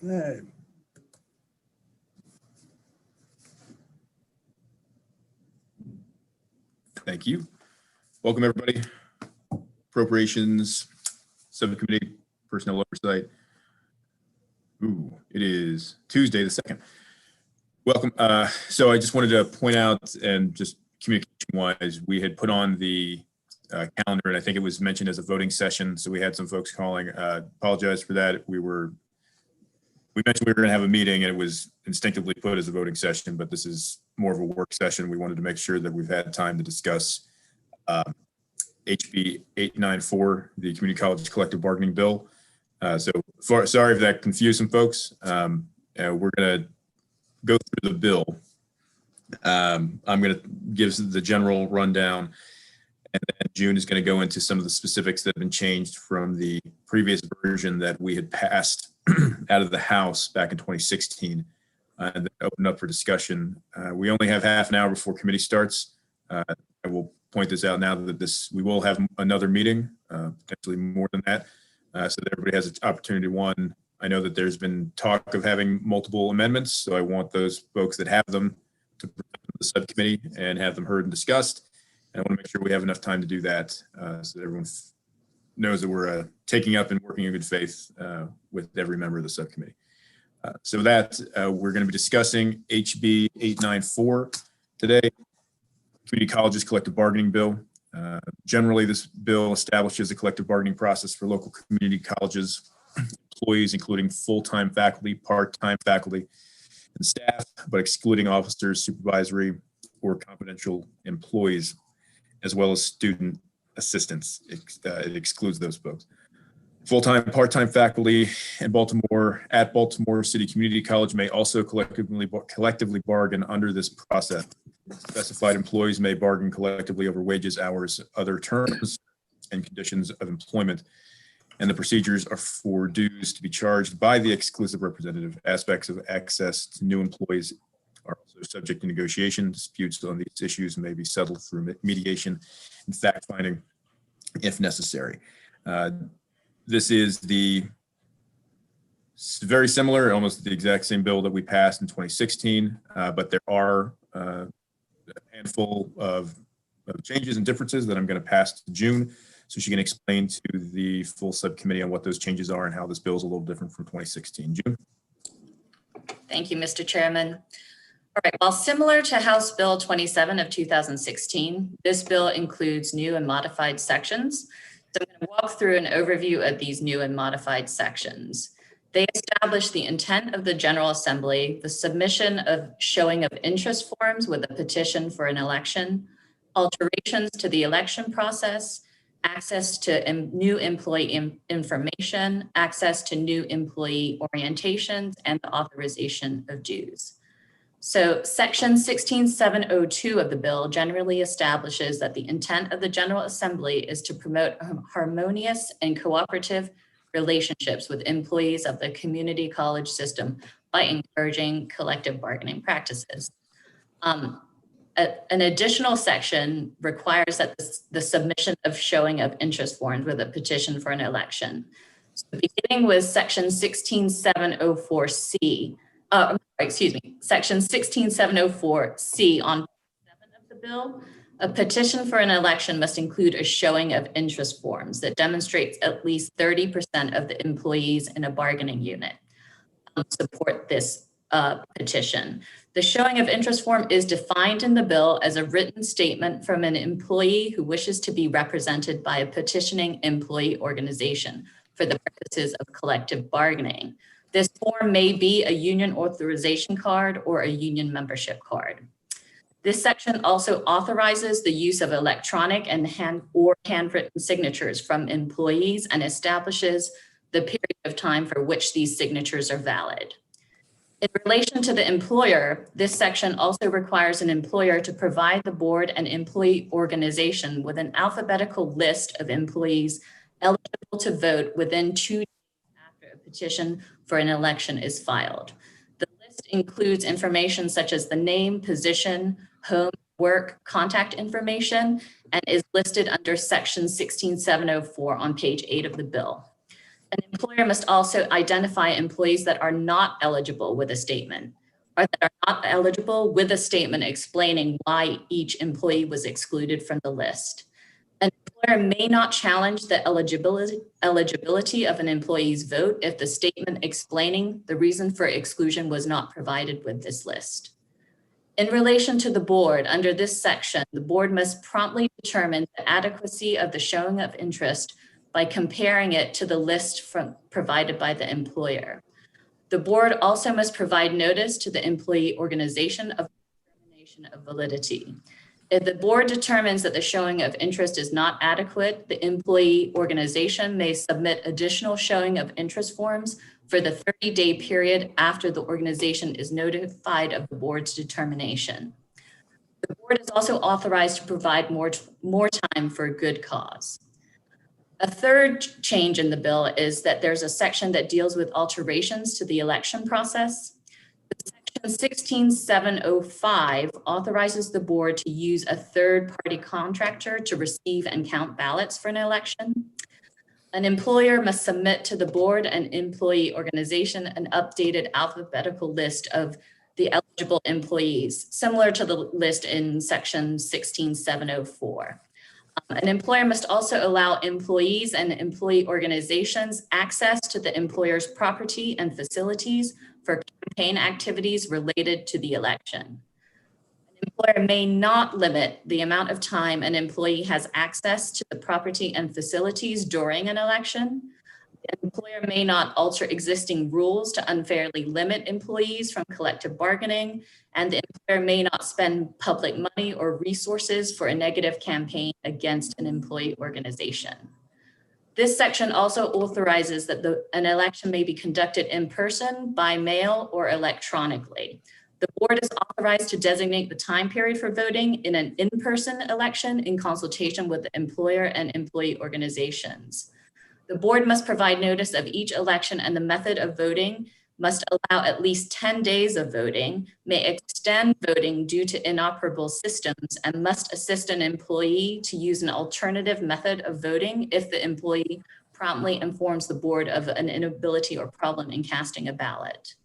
Okay. Thank you. Welcome, everybody. Appropriations Subcommittee, Personnel Oversight. Ooh, it is Tuesday the 2nd. Welcome. So I just wanted to point out, and just communication-wise, we had put on the calendar, and I think it was mentioned as a voting session. So we had some folks calling. Apologize for that. We mentioned we were going to have a meeting, and it was instinctively put as a voting session, but this is more of a work session. We wanted to make sure that we've had time to discuss HB 894, the Community College Collective Bargaining Bill. Sorry if that confused some folks. We're going to go through the bill. I'm going to give the general rundown, and then June is going to go into some of the specifics that have been changed from the previous version that we had passed out of the House back in 2016, and then open up for discussion. We only have half an hour before committee starts. I will point this out now that we will have another meeting, potentially more than that, so that everybody has an opportunity. One, I know that there's been talk of having multiple amendments, so I want those folks that have them to present to the subcommittee and have them heard and discussed. And I want to make sure we have enough time to do that, so that everyone knows that we're taking up and working in good faith with every member of the subcommittee. So that we're going to be discussing HB 894 today, Community Colleges Collective Bargaining Bill. Generally, this bill establishes a collective bargaining process for local community colleges employees, including full-time faculty, part-time faculty, and staff, but excluding officers, supervisory, or confidential employees, as well as student assistants. It excludes those folks. Full-time, part-time faculty at Baltimore City Community College may also collectively bargain under this process. Specified employees may bargain collectively over wages, hours, other terms, and conditions of employment. And the procedures are for dues to be charged by the exclusive representative. Aspects of access to new employees are also subject to negotiation. Disputes on these issues may be settled through mediation and fact-finding if necessary. This is very similar, almost the exact same bill that we passed in 2016, but there are a handful of changes and differences that I'm going to pass to June, so she can explain to the full subcommittee on what those changes are and how this bill is a little different from 2016. June. Thank you, Mr. Chairman. All right, while similar to House Bill 27 of 2016, this bill includes new and modified sections. So I'm going to walk through an overview of these new and modified sections. They establish the intent of the General Assembly, the submission of showing of interest forms with a petition for an election, alterations to the election process, access to new employee information, access to new employee orientations, and the authorization of dues. So section 16702 of the bill generally establishes that the intent of the General Assembly is to promote harmonious and cooperative relationships with employees of the community college system by encouraging collective bargaining practices. An additional section requires that the submission of showing of interest forms with a petition for an election. So beginning with section 16704C, section 16704C on 7 of the bill, a petition for an election must include a showing of interest forms that demonstrates at least 30% of the employees in a bargaining unit support this petition. The showing of interest form is defined in the bill as a written statement from an employee who wishes to be represented by a petitioning employee organization for the purposes of collective bargaining. This form may be a union authorization card or a union membership card. This section also authorizes the use of electronic and handwritten signatures from employees and establishes the period of time for which these signatures are valid. In relation to the employer, this section also requires an employer to provide the board and employee organization with an alphabetical list of employees eligible to vote within 2 days after a petition for an election is filed. The list includes information such as the name, position, home, work, contact information, and is listed under section 16704 on page 8 of the bill. An employer must also identify employees that are not eligible with a statement, or that are not eligible with a statement explaining why each employee was excluded from the list. An employer may not challenge the eligibility of an employee's vote if the statement explaining the reason for exclusion was not provided with this list. In relation to the board, under this section, the board must promptly determine the adequacy of the showing of interest by comparing it to the list provided by the employer. The board also must provide notice to the employee organization of determination of validity. If the board determines that the showing of interest is not adequate, the employee organization may submit additional showing of interest forms for the 30-day period after the organization is notified of the board's determination. The board is also authorized to provide more time for a good cause. A third change in the bill is that there's a section that deals with alterations to the election process. Section 16705 authorizes the board to use a third-party contractor to receive and count ballots for an election. An employer must submit to the board and employee organization an updated alphabetical list of the eligible employees, similar to the list in section 16704. An employer must also allow employees and employee organizations access to the employer's property and facilities for campaign activities related to the election. An employer may not limit the amount of time an employee has access to the property and facilities during an election. The employer may not alter existing rules to unfairly limit employees from collective bargaining, and the employer may not spend public money or resources for a negative campaign against an employee organization. This section also authorizes that an election may be conducted in person, by mail, or electronically. The board is authorized to designate the time period for voting in an in-person election in consultation with the employer and employee organizations. The board must provide notice of each election, and the method of voting must allow at least 10 days of voting, may extend voting due to inoperable systems, and must assist an employee to use an alternative method of voting if the employee promptly informs the board of an inability or problem in casting a ballot.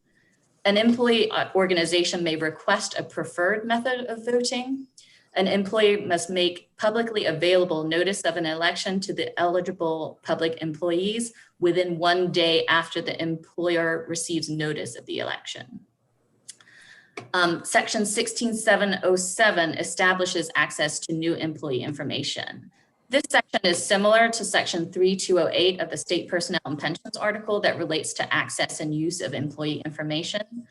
An employee organization may request a preferred method of voting. An employee must make publicly available notice of an election to the eligible public employees within 1 day after the employer receives notice of the election. Section 16707 establishes access to new employee information. This section is similar to section 3208 of the State Personnel and Pensions article that relates to access and use of employee information.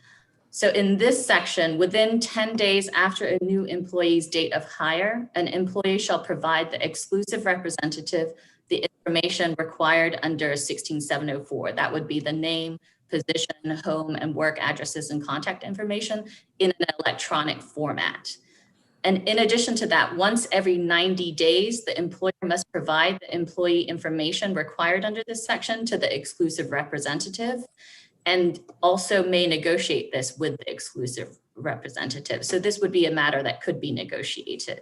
So in this section, within 10 days after a new employee's date of hire, an employee shall provide the exclusive representative the information required under 16704. That would be the name, position, home, and work addresses and contact information in an electronic format. And in addition to that, once every 90 days, the employer must provide the employee information required under this section to the exclusive representative, and also may negotiate this with the exclusive representative. So this would be a matter that could be negotiated.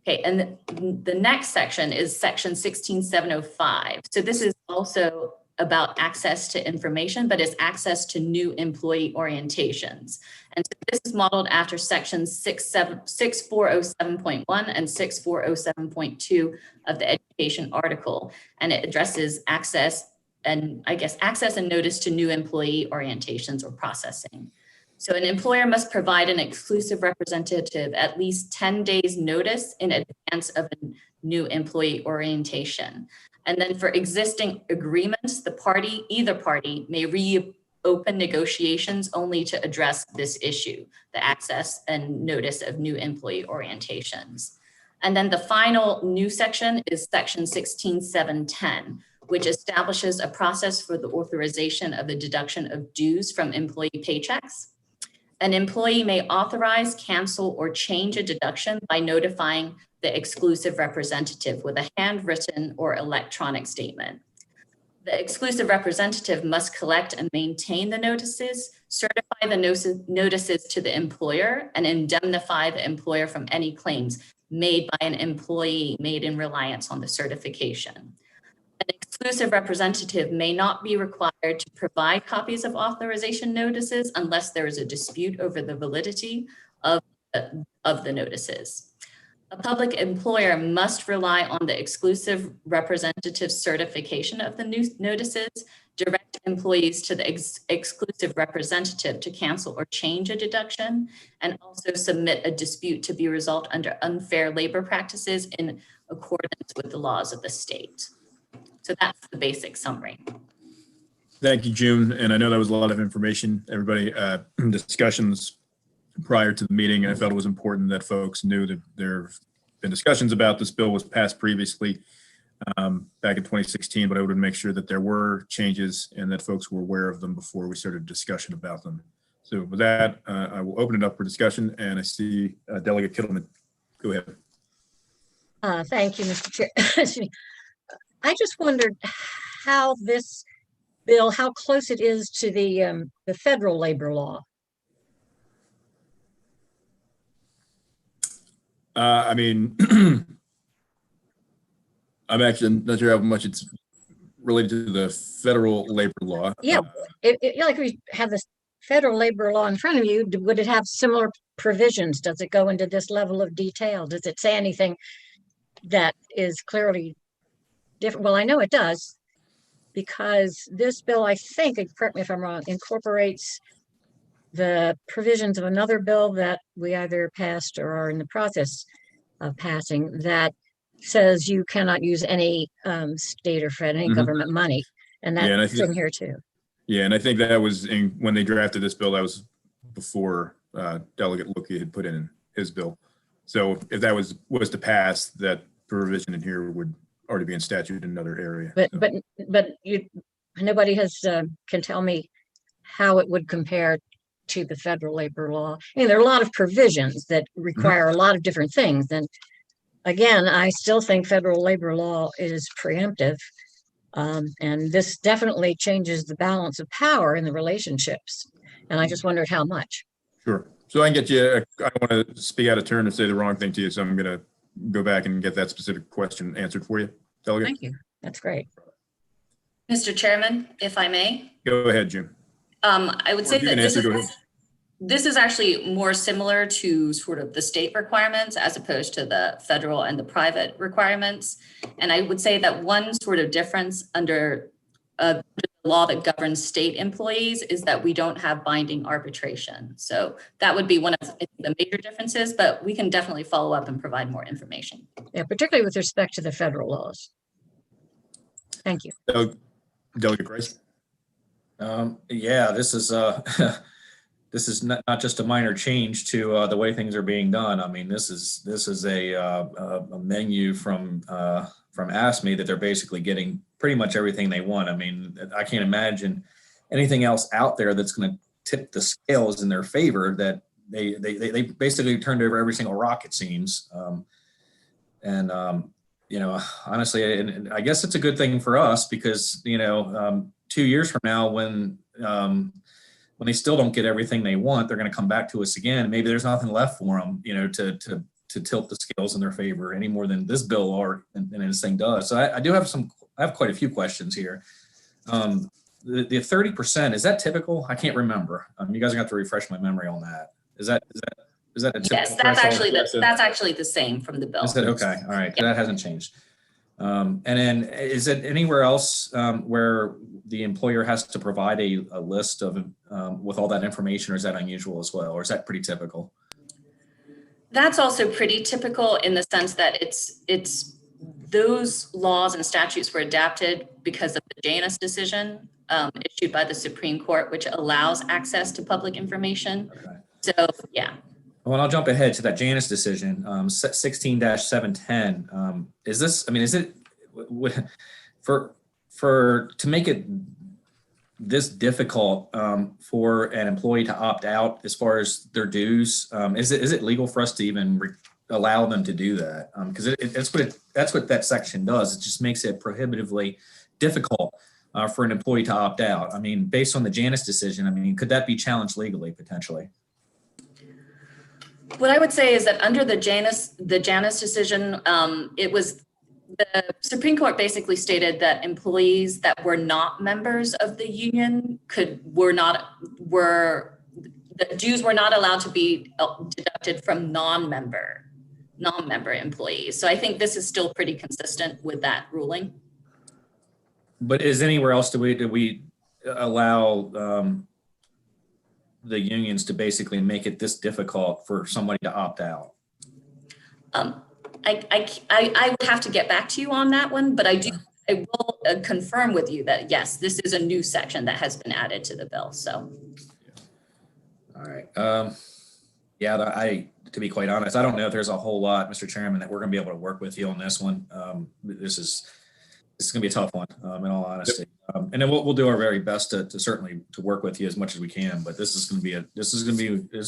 Okay, and the next section is section 16705. So this is also about access to information, but it's access to new employee orientations. And so this is modeled after sections 6407.1 and 6407.2 of the education article, and it addresses access and notice to new employee orientations or processing. So an employer must provide an exclusive representative at least 10 days notice in advance of a new employee orientation. And then for existing agreements, either party may reopen negotiations only to address this issue, the access and notice of new employee orientations. And then the final new section is section 16710, which establishes a process for the authorization of the deduction of dues from employee paychecks. An employee may authorize, cancel, or change a deduction by notifying the exclusive representative with a handwritten or electronic statement. The exclusive representative must collect and maintain the notices, certify the notices to the employer, and indemnify the employer from any claims made by an employee made in reliance on the certification. An exclusive representative may not be required to provide copies of authorization notices unless there is a dispute over the validity of the notices. A public employer must rely on the exclusive representative certification of the new notices, direct employees to the exclusive representative to cancel or change a deduction, and also submit a dispute to be resolved under unfair labor practices in accordance with the laws of the state. So that's the basic summary. Thank you, June. And I know that was a lot of information, everybody. Discussions prior to the meeting, I felt it was important that folks knew that there have been discussions about this bill was passed previously back in 2016, but I would make sure that there were changes and that folks were aware of them before we started discussion about them. So with that, I will open it up for discussion, and I see Delegate Kittleman. Go ahead. Thank you, Mr. Chair. I just wondered how this bill, how close it is to the federal labor law. I mean, I'm actually not sure how much it's related to the federal labor law. Yeah, like we have this federal labor law in front of you. Would it have similar provisions? Does it go into this level of detail? Does it say anything that is clearly different? Well, I know it does, because this bill, I think, correct me if I'm wrong, incorporates the provisions of another bill that we either passed or are in the process of passing that says you cannot use any state or federal government money. And that's in here too. Yeah, and I think that was when they drafted this bill, that was before Delegate Loki had put in his bill. So if that was to pass, that provision in here would already be in statute in another area. But nobody has can tell me how it would compare to the federal labor law. I mean, there are a lot of provisions that require a lot of different things. And again, I still think federal labor law is preemptive. And this definitely changes the balance of power in the relationships. And I just wondered how much. Sure. So I can get you, I don't want to speak out of turn and say the wrong thing to you. So I'm going to go back and get that specific question answered for you. Delegate. Thank you. That's great. Mr. Chairman, if I may. Go ahead, Jim. I would say that this is actually more similar to sort of the state requirements as opposed to the federal and the private requirements. And I would say that one sort of difference under the law that governs state employees is that we don't have binding arbitration. So that would be one of the major differences, but we can definitely follow up and provide more information. Yeah, particularly with respect to the federal laws. Thank you. Delegate Price. Yeah, this is this is not just a minor change to the way things are being done. I mean, this is a menu from ASME that they're basically getting pretty much everything they want. I mean, I can't imagine anything else out there that's going to tip the scales in their favor. That they basically turned over every single rock, it seems. You know, honestly, and I guess it's a good thing for us because 2 years from now, when they still don't get everything they want, they're going to come back to us again. Maybe there's nothing left for them, to tilt the scales in their favor any more than this bill or and this thing does. So I have quite a few questions here. The 30%, is that typical? I can't remember. You guys are going to have to refresh my memory on that. Is that a typical? Yes, that's actually the same from the bill. Is that okay? All right, yeah. That hasn't changed. And then is it anywhere else where the employer has to provide a list of with all that information, or is that unusual as well, or is that pretty typical? That's also pretty typical in the sense that it's those laws and statutes were adapted because of the Janus decision issued by the Supreme Court, which allows access to public information. Okay. So, yeah. Well, I'll jump ahead to that Janus decision, 16-710. Is this, I mean, is it to make it this difficult for an employee to opt out as far as their dues? Is it legal for us to even allow them to do that? Because that's what that section does. It just makes it prohibitively difficult for an employee to opt out. I mean, based on the Janus decision, I mean, could that be challenged legally potentially? What I would say is that under the Janus decision, it was the Supreme Court basically stated that employees that were not members of the union the dues were not allowed to be deducted from non-member employees. So I think this is still pretty consistent with that ruling. But is anywhere else do we allow the unions to basically make it this difficult for somebody to opt out? I would have to get back to you on that one, but I will confirm with you that yes, this is a new section that has been added to the bill. So, all right. To be quite honest, I don't know if there's a whole lot, Mr. Chairman, that we're going to be able to work with you on this one. This is going to be a tough one, in all honesty. And then we'll do our very best to certainly to work with you as much as we can. But this is going to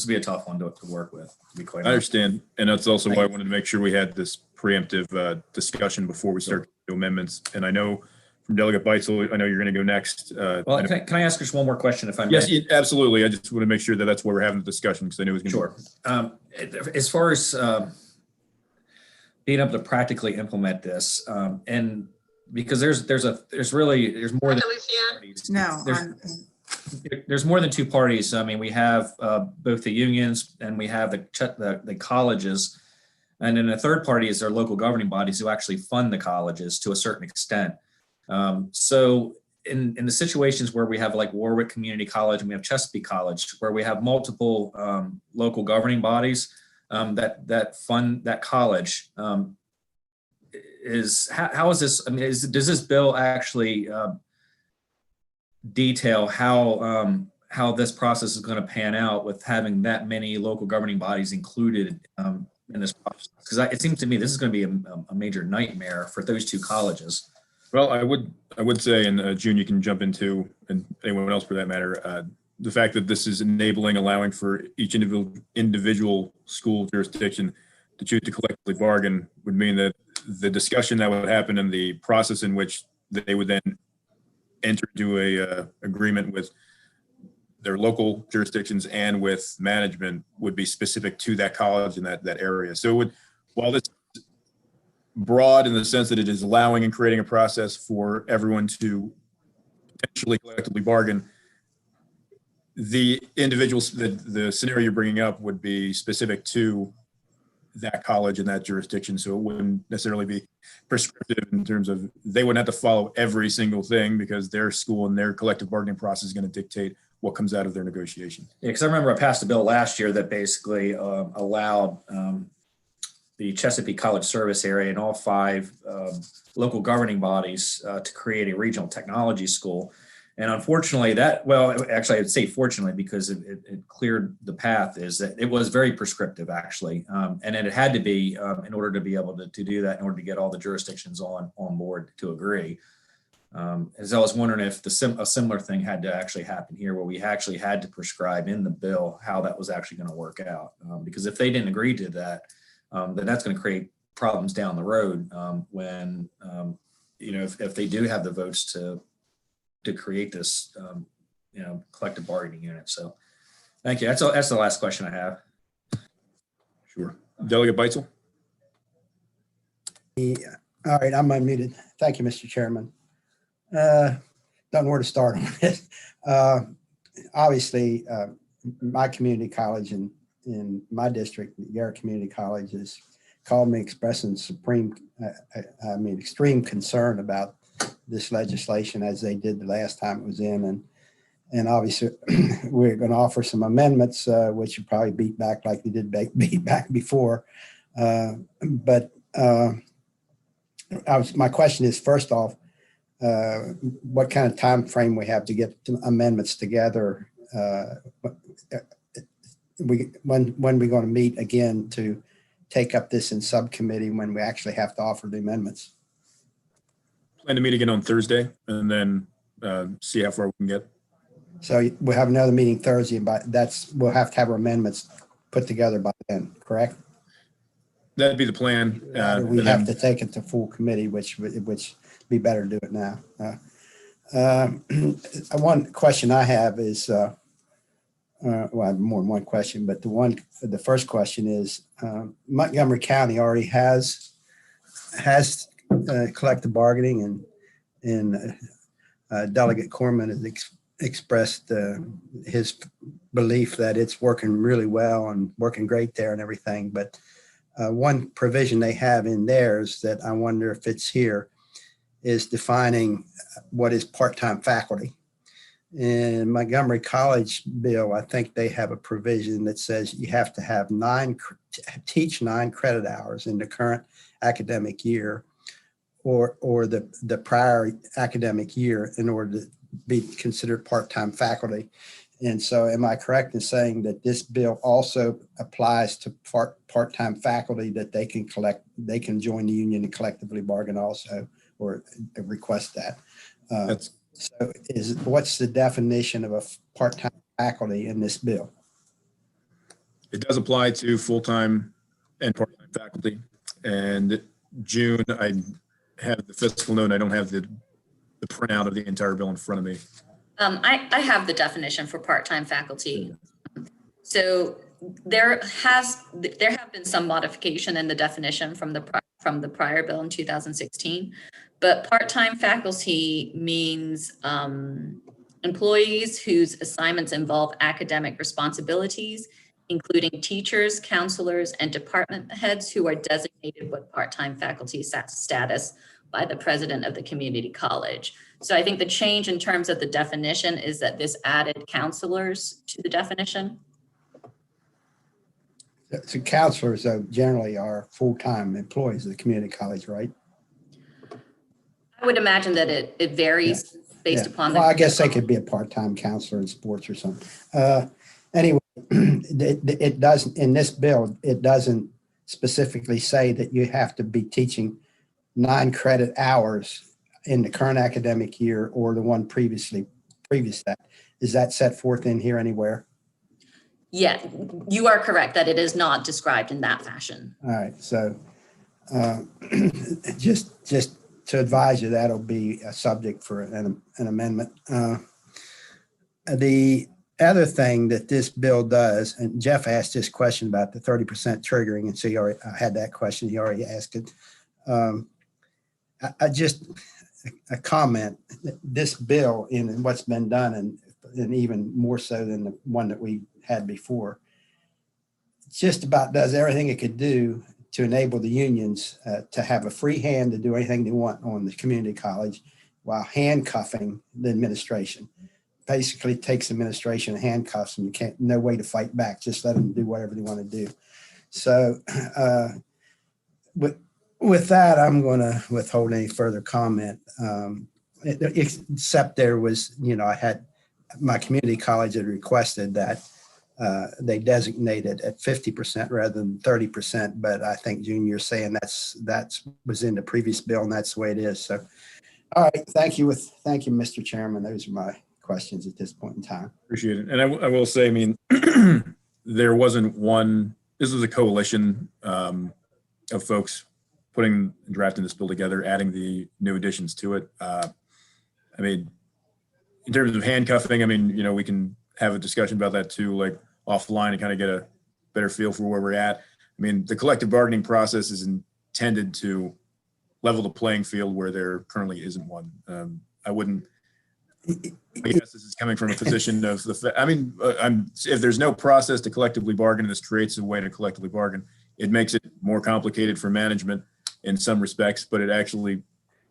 be a tough one to work with. To be quite honest. I understand, and that's also why I wanted to make sure we had this preemptive discussion before we start to do amendments. And I know from Delegate Beitzel, I know you're going to go next. Well, can I ask just one more question, if I may? Yes, absolutely. I just want to make sure that that's why we're having the discussion, because I know it's going to. Sure. As far as being able to practically implement this, and because there's more than there's more than two parties. I mean, we have both the unions and we have the colleges, and then the third party is our local governing bodies who actually fund the colleges to a certain extent. So in the situations where we have like Warwick Community College and we have Chesapeake College, where we have multiple local governing bodies that fund that college, how is this? I mean, does this bill actually detail how this process is going to pan out with having that many local governing bodies included in this process? Because it seems to me this is going to be a major nightmare for those two colleges. Well, I would say, and June, you can jump into, and anyone else for that matter, the fact that this is allowing for each individual school jurisdiction to choose to collectively bargain would mean that the discussion that would happen and the process in which they would then enter into a agreement with their local jurisdictions and with management would be specific to that college in that area. So while this is broad in the sense that it is allowing and creating a process for everyone to potentially collectively bargain, the individuals, the scenario you're bringing up would be specific to that college and that jurisdiction. So it wouldn't necessarily be prescriptive in terms of they wouldn't have to follow every single thing because their school and their collective bargaining process is going to dictate what comes out of their negotiation. Yeah, because I remember I passed a bill last year that basically allowed the Chesapeake College service area and all 5 local governing bodies to create a regional technology school. And unfortunately actually I'd say fortunately, because it cleared the path, is that it was very prescriptive actually. And it had to be in order to be able to do that, in order to get all the jurisdictions on board to agree. As I was wondering if a similar thing had to actually happen here, where we actually had to prescribe in the bill how that was actually going to work out. Because if they didn't agree to that, then that's going to create problems down the road when, if they do have the votes to create this, collective bargaining unit. So thank you. That's the last question I have. Sure. Delegate Beitzel. Yeah. All right, I'm unmuted. Thank you, Mr. Chairman. Don't know where to start on this. Obviously, my community college in my district, Garrett Community College, has called me expressing extreme concern about this legislation, as they did the last time it was in, and obviously we're going to offer some amendments, which you probably beat back like they did beat back before. My question is, first off, what kind of time frame we have to get amendments together? When we're going to meet again to take up this in subcommittee when we actually have to offer the amendments? Plan to meet again on Thursday and then see how far we can get. So we'll have another meeting Thursday, but we'll have to have our amendments put together by then, correct? That'd be the plan. We have to take it to full committee, which be better to do it now. One question I have is, well, I have more than one question, but the first question is, Montgomery County already has collective bargaining, and Delegate Corman has expressed his belief that it's working really well and working great there and everything. But one provision they have in theirs that I wonder if it's here is defining what is part-time faculty. In Montgomery College bill, I think they have a provision that says you have to have teach 9 credit hours in the current academic year or the prior academic year in order to be considered part-time faculty. And so am I correct in saying that this bill also applies to part-time faculty, that they can join the union and collectively bargain also, or request that? So what's the definition of a part-time faculty in this bill? It does apply to full-time and part-time faculty. And June, I have the fiscal note. I don't have the printout of the entire bill in front of me. I have the definition for part-time faculty. So there have been some modification in the definition from the prior bill in 2016, but part-time faculty means employees whose assignments involve academic responsibilities, including teachers, counselors, and department heads who are designated with part-time faculty status by the president of the community college. So I think the change in terms of the definition is that this added counselors to the definition. So counselors, though, generally are full-time employees of the community college, right? I would imagine that it varies based upon. Well, I guess they could be a part-time counselor in sports or something. Anyway, it doesn't, in this bill, it doesn't specifically say that you have to be teaching 9 credit hours in the current academic year or the one previous that. Is that set forth in here anywhere? Yeah, you are correct that it is not described in that fashion. All right, so just to advise you, that'll be a subject for an amendment. The other thing that this bill does, and Jeff asked this question about the 30% triggering, and so he already had that question. He already asked it. I just a comment. This bill, in what's been done, and even more so than the one that we had before, just about does everything it could do to enable the unions to have a free hand to do anything they want on the community college while handcuffing the administration. Basically takes administration and handcuffs them. You can't, no way to fight back. Just let them do whatever they want to do. So with that, I'm going to withhold any further comment, except there was, I had my community college had requested that they designated at 50% rather than 30%. But I think, June, you're saying that's was in the previous bill, and that's the way it is. So, all right. Thank you, Mr. Chairman. Those are my questions at this point in time. Appreciate it. And I will say, I mean, there wasn't one, this was a coalition of folks drafting this bill together, adding the new additions to it. I mean, in terms of handcuffing, I mean, we can have a discussion about that too, like offline, and kind of get a better feel for where we're at. I mean, the collective bargaining process is intended to level the playing field where there currently isn't one. I guess this is coming from a position of if there's no process to collectively bargain, this creates a way to collectively bargain. It makes it more complicated for management in some respects, but it actually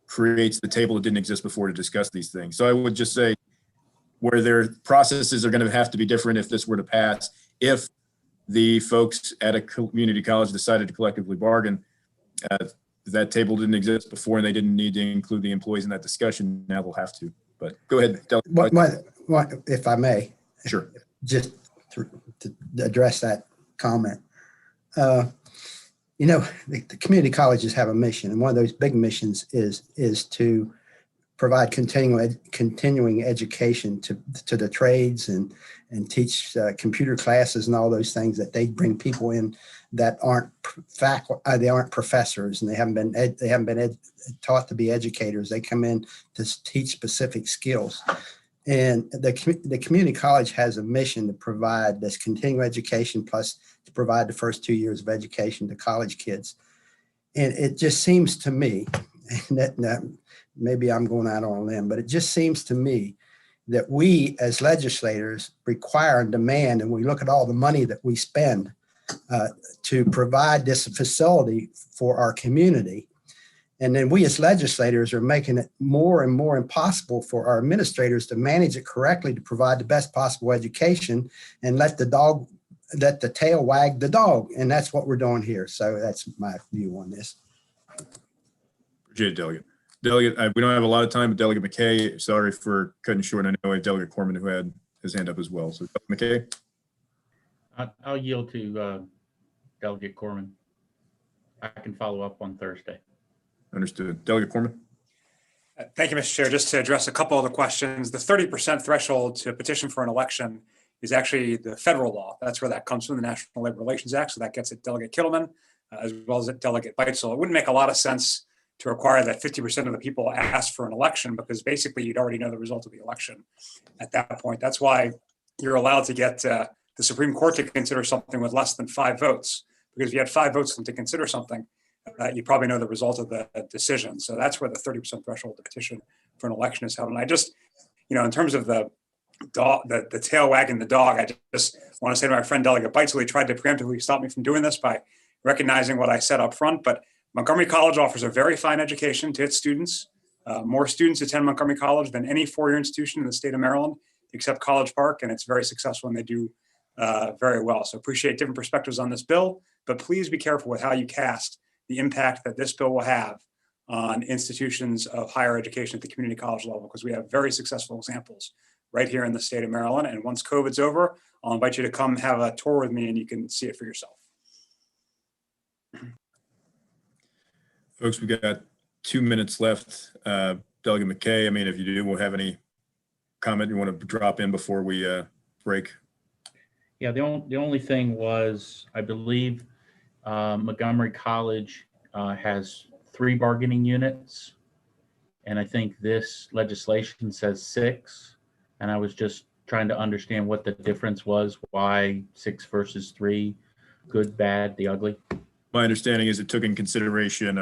creates the table that didn't exist before to discuss these things. So I would just say where their processes are going to have to be different if this were to pass, if the folks at a community college decided to collectively bargain, that table didn't exist before and they didn't need to include the employees in that discussion. Now they'll have to. But go ahead. What, if I may? Sure. Just to address that comment. The community colleges have a mission, and one of those big missions is to provide continuing education to the trades and teach computer classes and all those things, that they bring people in that aren't they aren't professors, and they haven't been taught to be educators. They come in to teach specific skills. And the community college has a mission to provide this continuing education, plus to provide the first 2 years of education to college kids. And it just seems to me, and that maybe I'm going out on a limb, but it just seems to me that we as legislators require and demand, and we look at all the money that we spend to provide this facility for our community. And then we as legislators are making it more and more impossible for our administrators to manage it correctly, to provide the best possible education, and let the tail wag the dog. And that's what we're doing here. So that's my view on this. Appreciate it, Delegate. Delegate, we don't have a lot of time, but Delegate McKay, sorry for cutting short. I know we have Delegate Corman who had his hand up as well. So Delegate McKay. I'll yield to Delegate Corman. I can follow up on Thursday. Understood. Delegate Corman. Thank you, Mr. Chair. Just to address a couple of the questions, the 30% threshold to petition for an election is actually the federal law. That's where that comes from, the National Labor Relations Act. So that gets at Delegate Kittleman as well as at Delegate Beitzel. It wouldn't make a lot of sense to require that 50% of the people ask for an election, because basically you'd already know the result of the election at that point. That's why you're allowed to get the Supreme Court to consider something with less than 5 votes, because if you had 5 votes to consider something, you probably know the result of the decision. So that's where the 30% threshold to petition for an election is held. And I just, in terms of the tail wagging the dog, I just want to say to my friend Delegate Beitzel, he tried to preemptively stop me from doing this by recognizing what I said up front, but Montgomery College offers a very fine education to its students. More students attend Montgomery College than any 4-year institution in the state of Maryland, except College Park, and it's very successful and they do very well. So appreciate different perspectives on this bill, but please be careful with how you cast the impact that this bill will have on institutions of higher education at the community college level, because we have very successful examples right here in the state of Maryland. And once COVID's over, I'll invite you to come have a tour with me and you can see it for yourself. Folks, we got 2 minutes left. Delegate McKay, I mean, if you do, we'll have any comment you want to drop in before we break. Yeah, the only thing was, I believe Montgomery College has 3 bargaining units, and I think this legislation says 6. And I was just trying to understand what the difference was, why 6 versus 3, good, bad, the ugly. My understanding is it took in consideration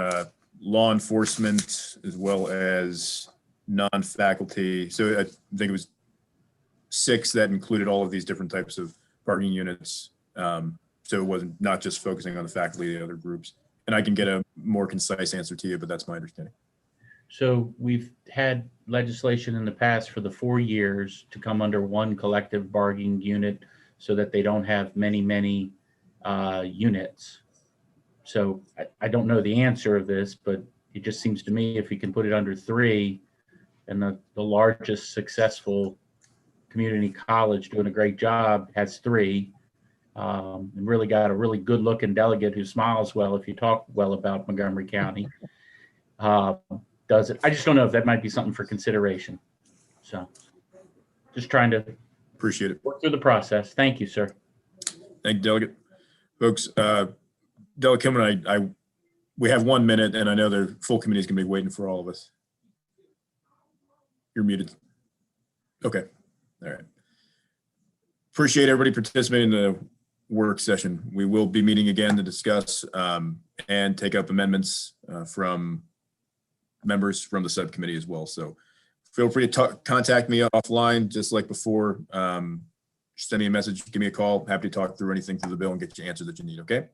law enforcement as well as non-faculty. So I think it was 6 that included all of these different types of bargaining units. So it wasn't not just focusing on the faculty, the other groups. And I can get a more concise answer to you, but that's my understanding. So we've had legislation in the past for the 4 years to come under one collective bargaining unit so that they don't have many units. So I don't know the answer of this, but it just seems to me if we can put it under 3, and the largest successful community college doing a great job has 3, and really got a really good looking delegate who smiles well if you talk well about Montgomery County. Does it? I just don't know if that might be something for consideration. So just trying to Appreciate it. work through the process. Thank you, sir. Thank you, Delegate. Folks, Delegate Kimmelman, we have 1 minute, and I know the full committee is going to be waiting for all of us. You're muted. Okay. All right. Appreciate everybody participating in the work session. We will be meeting again to discuss and take up amendments from members from the subcommittee as well. So feel free to contact me offline, just like before. Send me a message, give me a call. Happy to talk through anything through the bill and get you answers that you need. Okay.